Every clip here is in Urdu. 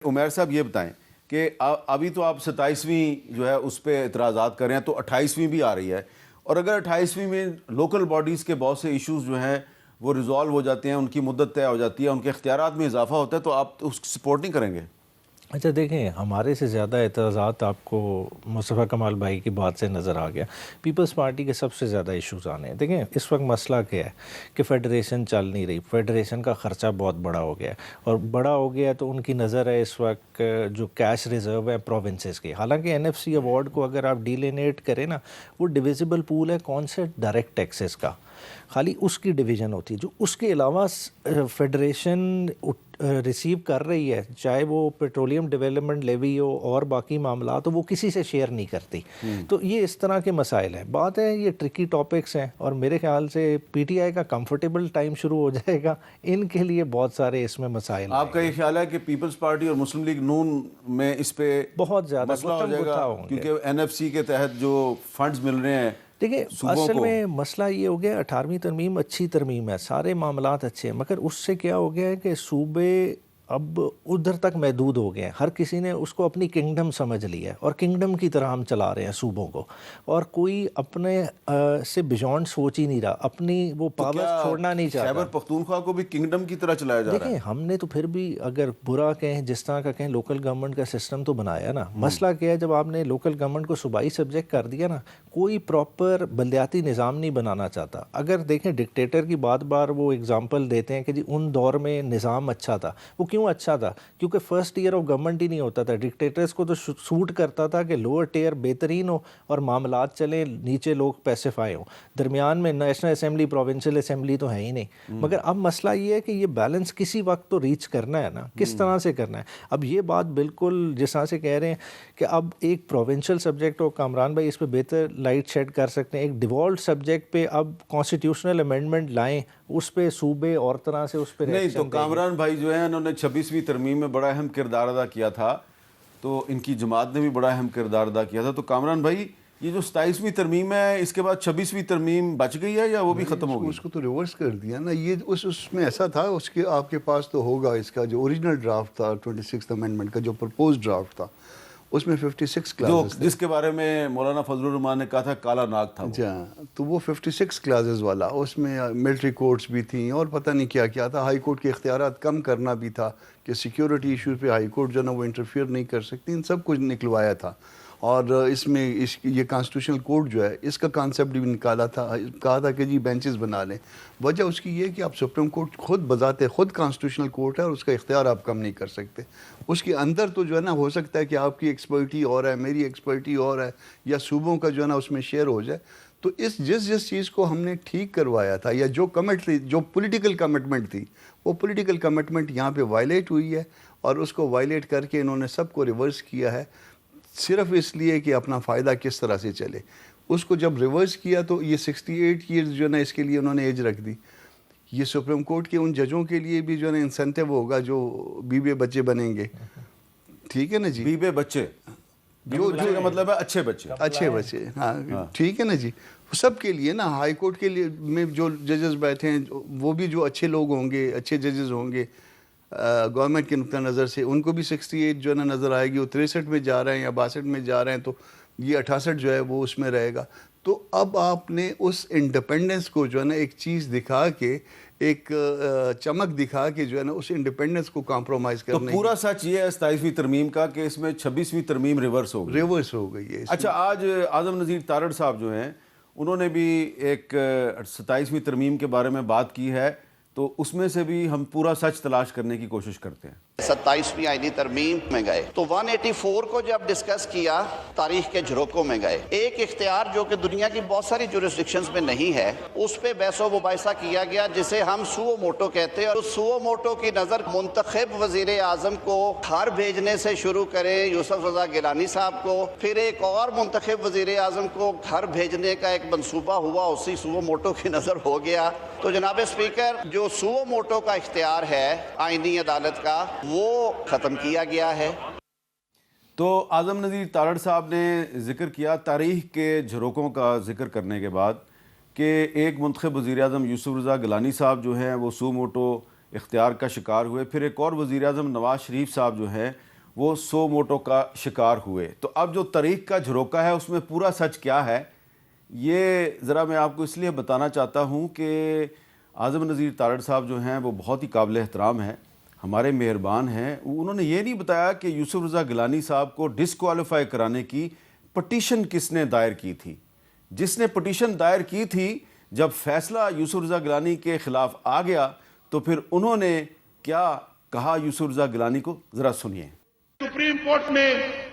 عمیر صاحب یہ بتائیں کہ ابھی تو آپ 27ویں جو ہے اس پہ اعتراضات کر رہے ہیں، تو 28ویں بھی آ رہی ہے، اور اگر 28ویں میں لوکل باڈیز کے بہت سے ایشوز جو ہیں وہ ریزالو ہو جاتے ہیں، ان کی مدت طے ہو جاتی ہے، ان کے اختیارات میں اضافہ ہوتا ہے، تو آپ اس کی سپورٹ نہیں کریں گے؟ اچھا دیکھیں، ہمارے سے زیادہ اعتراضات آپ کو مصطفیٰ کمال بھائی کی بات سے نظر آ گیا۔ پیپلز پارٹی کے سب سے زیادہ ایشوز آنے ہیں۔ دیکھیں اس وقت مسئلہ کیا ہے کہ فیڈریشن چل نہیں رہی، فیڈریشن کا خرچہ بہت بڑا ہو گیا ہے، اور بڑا ہو گیا تو ان کی نظر ہے اس وقت جو کیش ریزرو ہے پروونسز کے۔ حالانکہ این ایف سی ایوارڈ کو اگر آپ ڈیلینیٹ کریں نا، وہ ڈویزیبل پول ہے کون سے ڈائریکٹ ٹیکسز کا، خالی اس کی ڈویژن ہوتی ہے۔ جو اس کے علاوہ فیڈریشن ریسیو کر رہی ہے، چاہے وہ پیٹرولیم ڈیولپمنٹ لیوی ہو اور باقی معاملات ہو، وہ کسی سے شیئر نہیں کرتی۔ تو یہ اس طرح کے مسائل ہیں۔ بات ہے یہ ٹرکی ٹاپکس ہیں، اور میرے خیال سے پی ٹی آئی کا کمفرٹیبل ٹائم شروع ہو جائے گا، ان کے لیے بہت سارے اس میں مسائل۔ آپ کا یہ خیال ہے کہ پیپلز پارٹی اور مسلم لیگ نون میں اس پہ بہت زیادہ مسئلہ ہو جائے گا، کیونکہ این ایف سی کے تحت جو فنڈز مل رہے ہیں دیکھیں صوبوں اصل کو؟ میں مسئلہ یہ ہو گیا 18ویں ترمیم اچھی ترمیم ہے، سارے معاملات اچھے ہیں، مگر اس سے کیا ہو گیا ہے کہ صوبے اب ادھر تک محدود ہو گئے ہیں۔ ہر کسی نے اس کو اپنی کنگڈم سمجھ لیا ہے، اور کنگڈم کی طرح ہم چلا رہے ہیں صوبوں کو، اور کوئی اپنے سے بیونڈ سوچ ہی نہیں رہا، اپنی وہ پاور چھوڑنا نہیں چاہتا۔ خیبر پختونخوا کو بھی کنگڈم کی طرح چلایا جا رہا ہے؟ دیکھیں ہم نے تو پھر بھی اگر برا کہیں، جس طرح کا کہیں، لوکل گورنمنٹ کا سسٹم تو بنایا نا۔ مسئلہ کیا ہے، جب آپ نے لوکل گورنمنٹ کو صوبائی سبجیکٹ کر دیا نا، کوئی پراپر بلدیاتی نظام نہیں بنانا چاہتا۔ اگر دیکھیں ڈکٹیٹر کی بات بار وہ اگزامپل دیتے ہیں کہ جی ان دور میں نظام اچھا تھا۔ وہ کیوں اچھا تھا؟ کیونکہ فرسٹ ایئر آف گورنمنٹ ہی نہیں ہوتا تھا۔ ڈکٹیٹرز کو تو سوٹ کرتا تھا کہ لوور ٹیئر بہترین ہو اور معاملات چلیں، نیچے لوگ پیسیفائی ہوں، درمیان میں نیشنل اسمبلی پروونشل اسمبلی تو ہے ہی نہیں۔ مگر اب مسئلہ یہ ہے کہ یہ بیلنس کسی وقت تو ریچ کرنا ہے نا، کس طرح سے کرنا ہے۔ اب یہ بات بالکل جس طرح سے کہہ رہے ہیں کہ اب ایک پروونشل سبجیکٹ ہو، کامران بھائی اس پہ بہتر لائٹ شیڈ کر سکتے ہیں، ایک ڈیوالٹ سبجیکٹ پہ اب کانسٹیٹیوشنل امینڈمنٹ لائیں، اس پہ صوبے اور طرح سے اس پہ نہیں تو کامران بھائی جو ہیں انہوں نے 26ویں ترمیم میں بڑا اہم کردار ادا کیا تھا، تو ان کی جماعت نے بھی بڑا اہم کردار ادا کیا تھا، تو کامران بھائی یہ جو 27ویں ترمیم ہے، اس کے بعد 26ویں ترمیم بچ گئی ہے یا وہ بھی ختم ہو گئی؟ اس کو تو ریورس کر دیا نا۔ یہ اس میں ایسا تھا، اس کے آپ کے پاس تو ہوگا، اس کا جو اوریجنل ڈرافٹ تھا 26th امینڈمنٹ کا، جو پرپوز ڈرافٹ تھا، اس میں 56 کلازز تھے، جس کے بارے میں مولانا فضل الرحمان نے کہا تھا کالا ناگ تھا وہ۔ جی ہاں، تو وہ 56 کلازز والا، اس میں ملٹری کورٹس بھی تھیں اور پتہ نہیں کیا کیا تھا، ہائی کورٹ کے اختیارات کم کرنا بھی تھا کہ سیکیورٹی ایشوز پہ ہائی کورٹ جو ہے نا وہ انٹرفیئر نہیں کر سکتی، ان سب کچھ نکلوایا تھا۔ اور اس میں یہ کانسٹیٹیوشنل کورٹ جو ہے، اس کا کانسیپٹ بھی نکالا تھا، کہا تھا کہ جی بینچز بنا لیں۔ وجہ اس کی یہ ہے کہ آپ سپریم کورٹ خود بذات خود کانسٹیٹیوشنل کورٹ ہے، اور اس کا اختیار آپ کم نہیں کر سکتے۔ اس کے اندر تو جو ہے نا ہو سکتا ہے کہ آپ کی ایکسپرٹی اور ہے، میری ایکسپرٹی اور ہے، یا صوبوں کا جو ہے نا اس میں شیئر ہو جائے۔ تو جس چیز کو ہم نے ٹھیک کروایا تھا، یا جو پولیٹیکل کمٹمنٹ تھی، وہ پولیٹیکل کمٹمنٹ یہاں پہ وائلیٹ ہوئی ہے، اور اس کو وائلیٹ کر کے انہوں نے سب کو ریورس کیا ہے، صرف اس لیے کہ اپنا فائدہ کس طرح سے چلے۔ اس کو جب ریورس کیا تو یہ 68 ایئرز جو ہے نا اس کے لیے انہوں نے ایج رکھ دی۔ یہ سپریم کورٹ کے ان ججوں کے لیے بھی جو ہے نا انسینٹیو ہوگا جو بیوے بچے بنیں گے، ٹھیک ہے نا جی، بیوے بچے جو کا مطلب ہے اچھے بچے، اچھے بچے، ہاں ٹھیک ہے نا جی، سب کے لیے نا، ہائی کورٹ کے لیے میں جو ججز بیٹھے ہیں وہ بھی جو اچھے لوگ ہوں گے، اچھے ججز ہوں گے گورنمنٹ کے نقطہ نظر سے، ان کو بھی 68 جو ہے نا نظر آئے گی۔ وہ 63 میں جا رہے ہیں یا 62 میں جا رہے ہیں، تو یہ 68 جو ہے وہ اس میں رہے گا۔ تو اب آپ نے اس انڈیپینڈنس کو جو ہے نا ایک چیز دکھا کے، ایک چمک دکھا کے جو ہے نا اس انڈیپینڈنس کو کمپرومائز کرنے، تو پورا سچ یہ ہے 27ویں ترمیم کا کہ اس میں 26ویں ترمیم ریورس ہو گئی ہے۔ اچھا، آج اعظم نذیر تارڑ صاحب جو ہیں انہوں نے بھی ایک 27ویں ترمیم کے بارے میں بات کی ہے، تو اس میں سے بھی ہم پورا سچ تلاش کرنے کی کوشش کرتے ہیں۔ 27ویں آئینی ترمیم میں گئے تو 184 کو جب ڈسکس کیا، تاریخ کے جھروکوں میں گئے، ایک اختیار جو کہ دنیا کی بہت ساری جورسڈکشنز میں نہیں ہے، اس پہ بحث و مباحثہ کیا گیا، جسے ہم سوو موٹو کہتے ہیں۔ اور سوو موٹو کی نظر منتخب وزیر اعظم کو گھر بھیجنے سے شروع کریں یوسف رضا گیلانی صاحب کو، پھر ایک اور منتخب وزیر اعظم کو گھر بھیجنے کا ایک منصوبہ ہوا، اسی سوو موٹو کی نظر ہو گیا۔ تو جناب اسپیکر، جو سوو موٹو کا اختیار ہے آئینی عدالت کا، وہ ختم کیا گیا ہے۔ تو اعظم نذیر تارڑ صاحب نے ذکر کیا تاریخ کے جھروکوں کا ذکر کرنے کے بعد کہ ایک منتخب وزیر اعظم یوسف رضا گیلانی صاحب جو ہیں وہ سو موٹو اختیار کا شکار ہوئے، پھر ایک اور وزیر اعظم نواز شریف صاحب جو ہیں وہ سو موٹو کا شکار ہوئے. تو اب جو تاریخ کا جھروکا ہے اس میں پورا سچ کیا ہے یہ ذرا میں آپ کو اس لیے بتانا چاہتا ہوں کہ اعظم نذیر تارڑ صاحب جو ہیں وہ بہت ہی قابل احترام ہیں, ہمارے مہربان ہیں. انہوں نے یہ نہیں بتایا کہ یوسف رضا گیلانی صاحب کو ڈسکوالیفائی کرانے کی پٹیشن کس نے دائر کی تھی. جس نے پٹیشن دائر کی تھی, جب فیصلہ یوسف رضا گیلانی کے خلاف آ گیا تو پھر انہوں نے کیا کہا یوسف رضا گیلانی کو, ذرا سنیے. سپریم کورٹ نے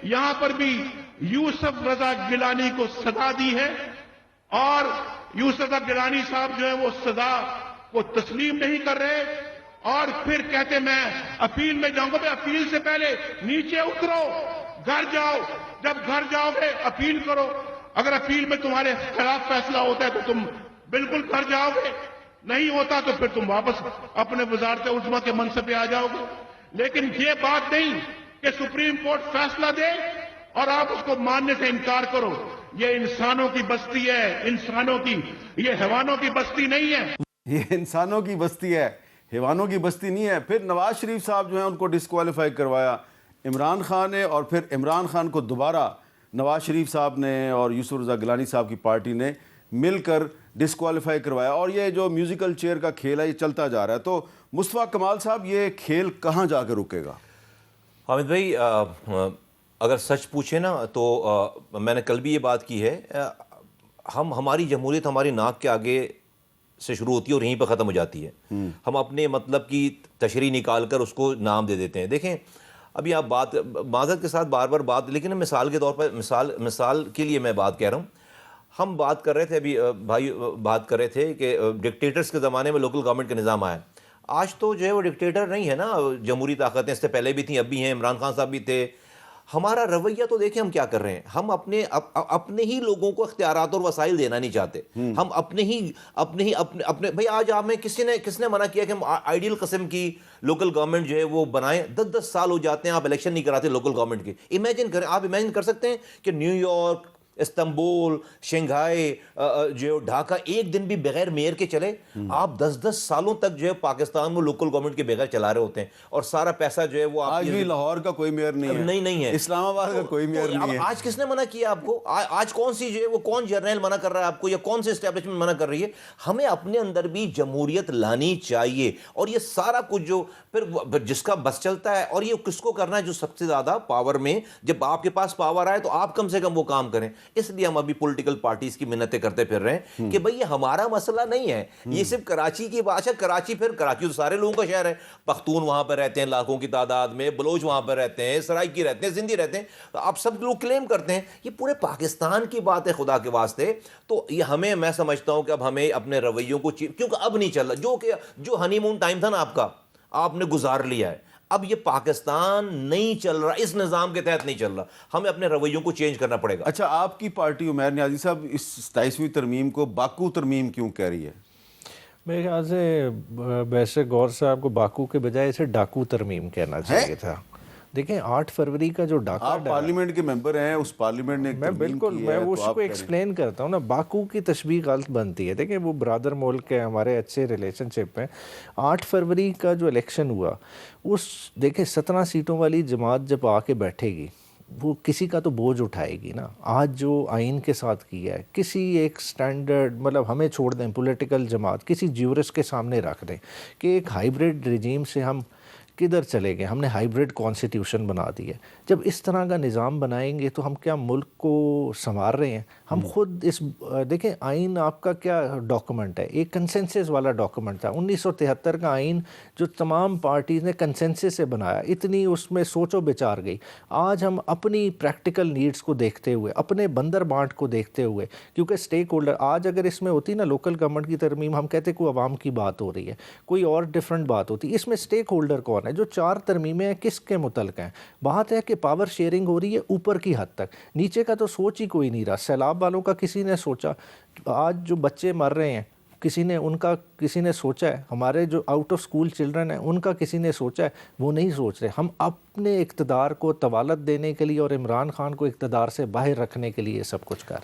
یہاں پر بھی یوسف رضا گیلانی کو سزا دی ہے اور یوسف رضا گیلانی صاحب جو ہے وہ سزا کو تسلیم نہیں کر رہے اور پھر کہتے میں اپیل میں جاؤں گا. اپیل سے پہلے نیچے اترو, گھر جاؤ, جب گھر جاؤ گے اپیل کرو. اگر اپیل میں تمہارے خلاف فیصلہ ہوتا ہے تو تم بالکل گھر جاؤ گے, نہیں ہوتا تو پھر تم واپس اپنے وزارت عظمیٰ کے منصب پہ آ جاؤ گے. لیکن یہ بات نہیں کہ سپریم کورٹ فیصلہ دے اور آپ اس کو ماننے سے انکار کرو. یہ انسانوں کی بستی ہے, انسانوں کی, یہ حیوانوں کی بستی نہیں ہے. یہ انسانوں کی بستی ہے, حیوانوں کی بستی نہیں ہے. پھر نواز شریف صاحب جو ہیں ان کو ڈسکوالیفائی کروایا عمران خان نے, اور پھر عمران خان کو دوبارہ نواز شریف صاحب نے اور یوسف رضا گیلانی صاحب کی پارٹی نے مل کر ڈسکوالیفائی کروایا. اور یہ جو میوزیکل چیئر کا کھیل ہے یہ چلتا جا رہا ہے. تو مصطفیٰ کمال صاحب یہ کھیل کہاں جا کے رکے گا؟ حامد بھائی, اگر سچ پوچھیں نا تو میں نے کل بھی یہ بات کی ہے, ہماری جمہوریت ہماری ناک کے آگے سے شروع ہوتی ہے اور یہیں پہ ختم ہو جاتی ہے. ہم اپنے مطلب کی تشریح نکال کر اس کو نام دے دیتے ہیں. دیکھیں ابھی آپ بات معذرت کے ساتھ بار بار بات, لیکن مثال کے طور پر مثال کے لیے میں بات کہہ رہا ہوں. ہم بات کر رہے تھے ابھی بھائی بات کر رہے تھے کہ ڈکٹیٹرز کے زمانے میں لوکل گورنمنٹ کا نظام آیا. آج تو جو ہے وہ ڈکٹیٹر نہیں ہے نا, جمہوری طاقتیں اس سے پہلے بھی تھیں, اب بھی ہیں, عمران خان صاحب بھی تھے. ہمارا رویہ تو دیکھیں ہم کیا کر رہے ہیں. ہم اپنے ہی لوگوں کو اختیارات اور وسائل دینا نہیں چاہتے. ہم اپنے بھائی آج آپ میں کس نے منع کیا کہ ہم آئیڈیل قسم کی لوکل گورنمنٹ جو ہے وہ بنائیں. 10 سال ہو جاتے ہیں آپ الیکشن نہیں کراتے لوکل گورنمنٹ کے. امیجن کریں, آپ امیجن کر سکتے ہیں کہ نیو یارک, استنبول, شنگھائی, جو ڈھاکہ ایک دن بھی بغیر میئر کے چلے. آپ 10 سالوں تک جو ہے پاکستان میں لوکل گورنمنٹ کے بغیر چلا رہے ہوتے ہیں اور سارا پیسہ جو ہے وہ آج بھی لاہور کا کوئی میئر نہیں ہے, نہیں ہے, اسلام آباد کا کوئی میئر نہیں ہے. آج کس نے منع کیا آپ کو؟ آج کون سی جو ہے وہ کون جرنیل منع کر رہا ہے آپ کو, یا کون سی اسٹیبلشمنٹ منع کر رہی ہے؟ ہمیں اپنے اندر بھی جمہوریت لانی چاہیے. اور یہ سارا کچھ جو پھر جس کا بس چلتا ہے, اور یہ کس کو کرنا ہے جو سب سے زیادہ پاور میں, جب آپ کے پاس پاور آئے تو آپ کم سے کم وہ کام کریں. اس لیے ہم ابھی پولیٹیکل پارٹیز کی منتیں کرتے پھر رہے ہیں کہ بھئی یہ ہمارا مسئلہ نہیں ہے, یہ صرف کراچی کی بات ہے. کراچی تو سارے لوگوں کا شہر ہے. پختون وہاں پہ رہتے ہیں لاکھوں کی تعداد میں, بلوچ وہاں پہ رہتے ہیں, سرائکی رہتے ہیں, سندھی رہتے ہیں. آپ سب لوگ کلیم کرتے ہیں یہ پورے پاکستان کی بات ہے خدا کے واسطے. تو یہ ہمیں, میں سمجھتا ہوں کہ اب ہمیں اپنے رویوں کو, کیونکہ اب نہیں چل رہا جو ہنی مون ٹائم تھا نا آپ کا, آپ نے گزار لیا ہے. اب یہ پاکستان نہیں چل رہا, اس نظام کے تحت نہیں چل رہا. ہمیں اپنے رویوں کو چینج کرنا پڑے گا. اچھا, آپ کی پارٹی عمیر نیازی صاحب اس 27ویں ترمیم کو باکو ترمیم کیوں کہہ رہی ہے؟ میرے خیال سے ویسے غور صاحب کو باکو کے بجائے اسے ڈاکو ترمیم کہنا چاہیے تھا. دیکھیں 8 فروری کا جو ڈاکہ, آپ پارلیمنٹ کے ممبر ہیں, اس پارلیمنٹ نے میں بالکل میں اس کو ایکسپلین کرتا ہوں نا. باکو کی تشبیہ غلط بنتی ہے. دیکھیں وہ برادر ملک ہے, ہمارے اچھے ریلیشن شپ ہیں. 8 فروری کا جو الیکشن ہوا, اس دیکھیں 17 سیٹوں والی جماعت جب آ کے بیٹھے گی, وہ کسی کا تو بوجھ اٹھائے گی نا. آج جو آئین کے ساتھ کیا ہے, کسی ایک سٹینڈرڈ, مطلب ہمیں چھوڑ دیں پولیٹیکل جماعت, کسی جیورس کے سامنے رکھ دیں کہ ایک ہائیبریڈ رجیم سے ہم کدھر چلے گئے. ہم نے ہائیبریڈ کانسٹیٹیوشن بنا دی ہے. جب اس طرح کا نظام بنائیں گے تو ہم کیا ملک کو سنوار رہے ہیں؟ ہم خود اس دیکھیں آئین آپ کا کیا ڈاکومنٹ ہے, ایک کنسنسس والا ڈاکومنٹ تھا. 1973 کا آئین جو تمام پارٹیز نے کنسنسس سے بنایا, اتنی اس میں سوچ و بچار گئی. آج ہم اپنی پریکٹیکل نیڈز کو دیکھتے ہوئے, اپنے بندر بانٹ کو دیکھتے ہوئے, کیونکہ سٹیک ہولڈر آج اگر اس میں ہوتی نا لوکل گورنمنٹ کی ترمیم, ہم کہتے کوئی عوام کی بات ہو رہی ہے, کوئی اور ڈیفرنٹ بات ہوتی. اس میں سٹیک ہولڈر کون ہے؟ جو 4 ترمیمیں ہیں کس کے متعلق ہیں؟ بات ہے کہ پاور شیئرنگ ہو رہی ہے اوپر کی حد تک, نیچے کا تو سوچ ہی کوئی نہیں رہا. سیلاب والوں کا کسی نے سوچا؟ آج جو بچے مر رہے ہیں کسی نے سوچا ہے؟ ہمارے جو آؤٹ آف سکول چلڈرن ہیں ان کا کسی نے سوچا ہے؟ وہ نہیں سوچ رہے. ہم اپنے اقتدار کو طوالت دینے کے لیے اور عمران خان کو اقتدار سے باہر رکھنے کے لیے سب کچھ کر رہے ہیں.